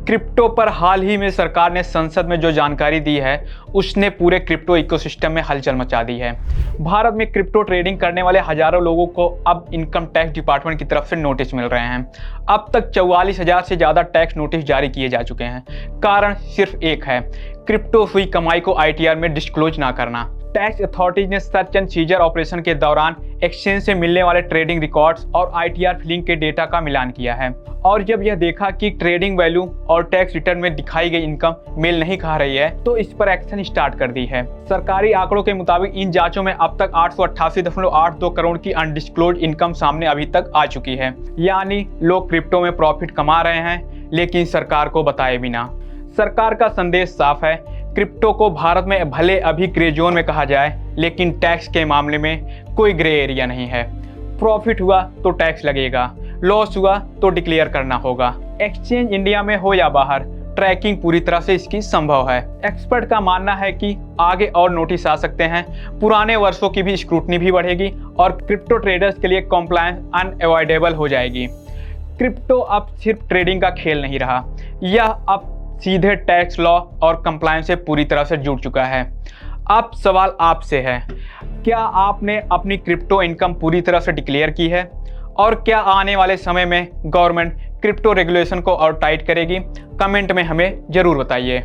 Crypto पर हाल ही में सरकार ने संसद में जो जानकारी दी है उसने पूरे क्रिप्टो इकोसिस्टम में हलचल मचा दी है। भारत में क्रिप्टो ट्रेडिंग करने वाले हजारों लोगों को अब इनकम टैक्स डिपार्टमेंट की तरफ से नोटिस मिल रहे हैं। अब तक 44,000 से ज़्यादा टैक्स नोटिस जारी किए जा चुके हैं। कारण सिर्फ एक है, क्रिप्टो हुई कमाई को ITR में डिस्क्लोज ना करना। टैक्स अथॉरिटीज ने सर्च एंड सीजर ऑपरेशन के दौरान एक्सचेंज से मिलने वाले ट्रेडिंग रिकॉर्ड्स और ITR फिलिंग के डेटा का मिलान किया है और जब यह देखा कि ट्रेडिंग वैल्यू और टैक्स रिटर्न में दिखाई गई इनकम मेल नहीं खा रही है तो इस पर एक्शन स्टार्ट कर दी है। सरकारी आंकड़ों के मुताबिक इन जांचों में अब तक 888.82 करोड़ की अनडिस्क्लोज इनकम सामने अभी तक आ चुकी है। यानी लोग क्रिप्टो में प्रॉफिट कमा रहे हैं लेकिन सरकार को बताए बिना। सरकार का संदेश साफ है, क्रिप्टो को भारत में भले अभी ग्रे जोन में कहा जाए लेकिन टैक्स के मामले में कोई ग्रे एरिया नहीं है। प्रॉफिट हुआ तो टैक्स लगेगा, लॉस हुआ तो डिक्लेयर करना होगा। एक्सचेंज इंडिया में हो या बाहर, ट्रैकिंग पूरी तरह से इसकी संभव है। एक्सपर्ट का मानना है कि आगे और नोटिस आ सकते हैं, पुराने वर्षों की भी स्क्रूटनी भी बढ़ेगी और क्रिप्टो ट्रेडर्स के लिए कॉम्प्लायंस अनअवॉइडेबल हो जाएगी। क्रिप्टो अब सिर्फ ट्रेडिंग का खेल नहीं रहा, यह अब सीधे टैक्स लॉ और कंप्लायंस से पूरी तरह से जुड़ चुका है। अब सवाल आपसे है, क्या आपने अपनी क्रिप्टो इनकम पूरी तरह से डिक्लेयर की है और क्या आने वाले समय में गवर्नमेंट क्रिप्टो रेगुलेशन को और टाइट करेगी? कमेंट में हमें जरूर बताइए।